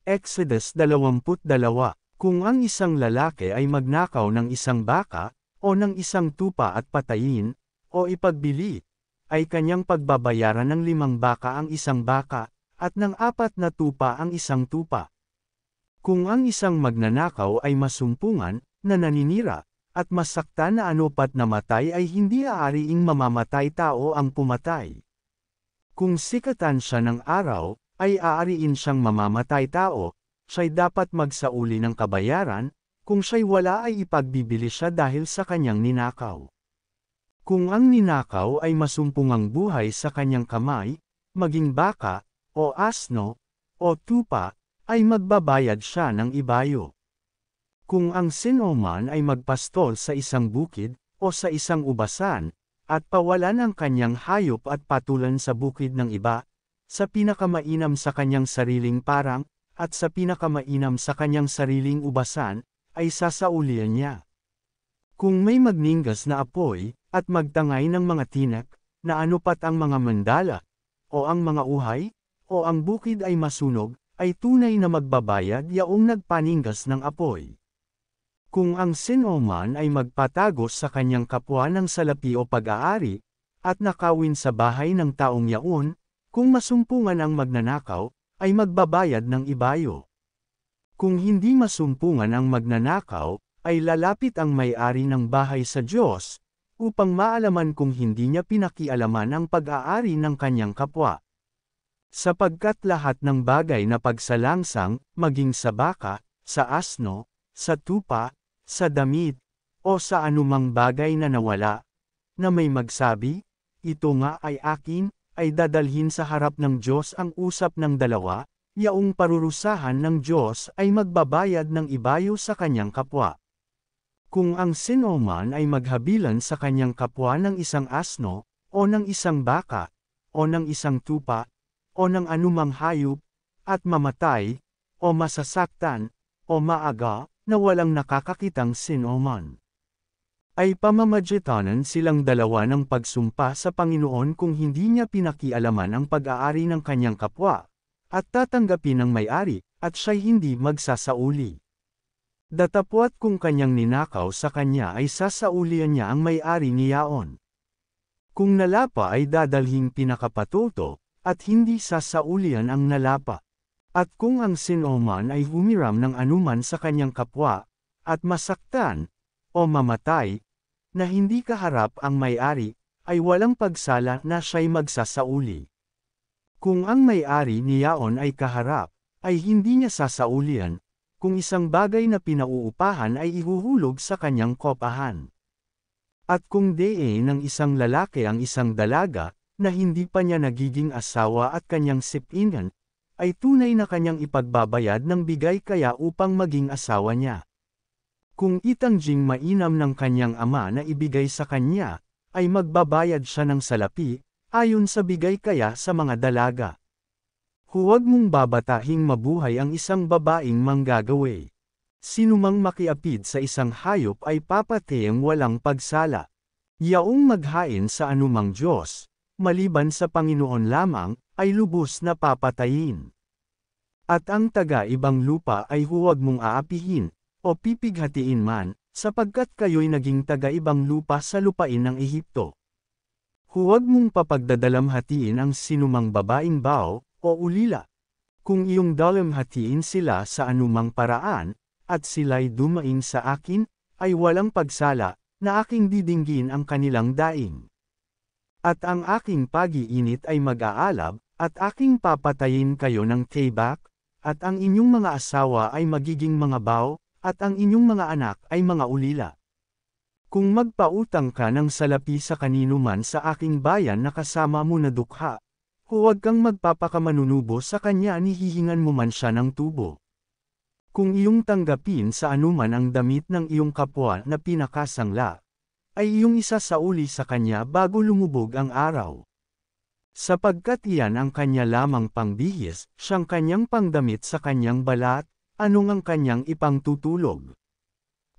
Exodus 22. Kung ang isang lalaki ay magnakaw ng isang baka, o ng isang tupa at patayin, o ipagbili, ay kanyang pagbabayaran ng 5 baka ang isang baka, at ng 4 na tupa ang isang tupa. Kung ang isang magnanakaw ay masumpungan, na naninira, at masaktan na anupat na matay ay hindi aariing mamamatay tao ang pumatay. Kung sikatan siya ng araw, ay aariin siyang mamamatay tao, siya'y dapat magsauli ng kabayaran, kung siya'y wala ay ipagbibili siya dahil sa kanyang ninakaw. Kung ang ninakaw ay masumpungang buhay sa kanyang kamay, maging baka, o asno, o tupa, ay magbabayad siya ng ibayo. Kung ang sinoman ay magpastol sa isang bukid, o sa isang ubasan, at pawalan ang kanyang hayop at patulan sa bukid ng iba, sa pinakamainam sa kanyang sariling parang, at sa pinakamainam sa kanyang sariling ubasan, ay sasaulian niya. Kung may magningas na apoy, at magtangay ng mga tinak, na anupat ang mga mandala, o ang mga uhay, o ang bukid ay masunog, ay tunay na magbabayad yaong nagpaningas ng apoy. Kung ang sinoman ay magpatagos sa kanyang kapwa ng salapi o pag-aari, at nakawin sa bahay ng taong yaon, kung masumpungan ang magnanakaw, ay magbabayad ng ibayo. Kung hindi masumpungan ang magnanakaw, ay lalapit ang may-ari ng bahay sa Diyos, upang maalaman kung hindi niya pinakialaman ang pag-aari ng kanyang kapwa. Sapagkat lahat ng bagay na pagsalangsang, maging sa baka, sa asno, sa tupa, sa damit, o sa anumang bagay na nawala, na may magsabi, ito nga ay akin, ay dadalhin sa harap ng Diyos ang usap ng dalawa, yaong parurusahan ng Diyos ay magbabayad ng ibayo sa kanyang kapwa. Kung ang sinoman ay maghabilan sa kanyang kapwa ng isang asno, o ng isang baka, o ng isang tupa, o ng anumang hayop, at mamatay, o masasaktan, o maaga, na walang nakakakitang sinoman, ay pamamadyetanan silang dalawa ng pagsumpa sa Panginoon kung hindi niya pinakialaman ang pag-aari ng kanyang kapwa, at tatanggapin ng may-ari, at siya'y hindi magsasauli. Datapwat kung kanyang ninakaw sa kanya ay sasaulian niya ang may-ari niyaon. Kung nalapa ay dadalhing pinakapatuto, at hindi sasaulian ang nalapa. At kung ang sinoman ay humiram ng anuman sa kanyang kapwa, at masaktan, o mamatay, na hindi kaharap ang may-ari, ay walang pagsala na siya'y magsasauli. Kung ang may-ari niyaon ay kaharap, ay hindi niya sasaulian, kung isang bagay na pinauupahan ay ihuhulog sa kanyang kopahan. At kung dee ng isang lalaki ang isang dalaga, na hindi pa niya nagiging asawa at kanyang sipinan, ay tunay na kanyang ipagbabayad ng bigay kaya upang maging asawa niya. Kung itangjing mainam ng kanyang ama na ibigay sa kanya, ay magbabayad siya ng salapi, ayon sa bigay kaya sa mga dalaga. Huwag mong babatahing mabuhay ang isang babaeng manggagawi. Sinumang makiapid sa isang hayop ay papatayang walang pagsala. Yaong maghain sa anumang Diyos, maliban sa Panginoon lamang, ay lubos na papatayin. At ang taga-ibang lupa ay huwag mong aapihin, o pipighatiin man, sapagkat kayo'y naging taga-ibang lupa sa lupain ng Ehipto. Huwag mong papagdadalamhatiin ang sinumang babaeng bao, o ulila. Kung iyong dalamhatiin sila sa anumang paraan, at sila'y dumaing sa akin, ay walang pagsala, na aking didinggin ang kanilang daing. At ang aking pag-iinit ay mag-aalab, at aking papatayin kayo ng tibak, at ang inyong mga asawa ay magiging mga bao, at ang inyong mga anak ay mga ulila. Kung magpautang ka ng salapi sa kanino man sa aking bayan na kasama mo na dukha, huwag kang magpapakamanunubo sa kanya ni hihingan mo man siya ng tubo. Kung iyong tanggapin sa anuman ang damit ng iyong kapwa na pinakasangla, ay iyong isasauli sa kanya bago lumubog ang araw. Sapagkat iyan ang kanya lamang pangbihis, siyang kanyang pangdamit sa kanyang balat, anong ang kanyang ipangtutulog.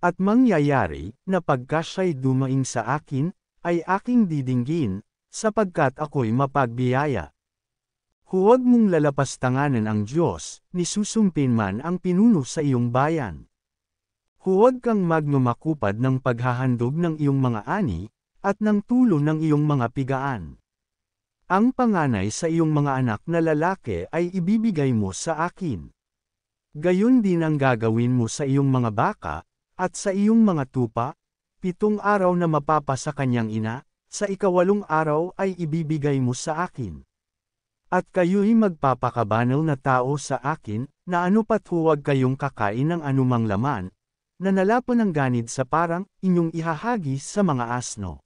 At mangyayari, na pagka siya'y dumaing sa akin, ay aking didinggin, sapagkat ako'y mapagbiyaya. Huwag mong lalapastanganan ang Diyos, ni susumpin man ang pinuno sa iyong bayan. Huwag kang magmamakupad ng paghahandog ng iyong mga ani, at ng tulo ng iyong mga pigaan. Ang panganay sa iyong mga anak na lalaki ay ibibigay mo sa akin. Gayon din ang gagawin mo sa iyong mga baka, at sa iyong mga tupa, 7 araw na mapapa sa kanyang ina, sa ika-8 araw ay ibibigay mo sa akin. At kayo'y magpapakabanal na tao sa akin, na anupat huwag kayong kakain ng anumang laman, na nalapon ng ganid sa parang inyong ihahagi sa mga asno.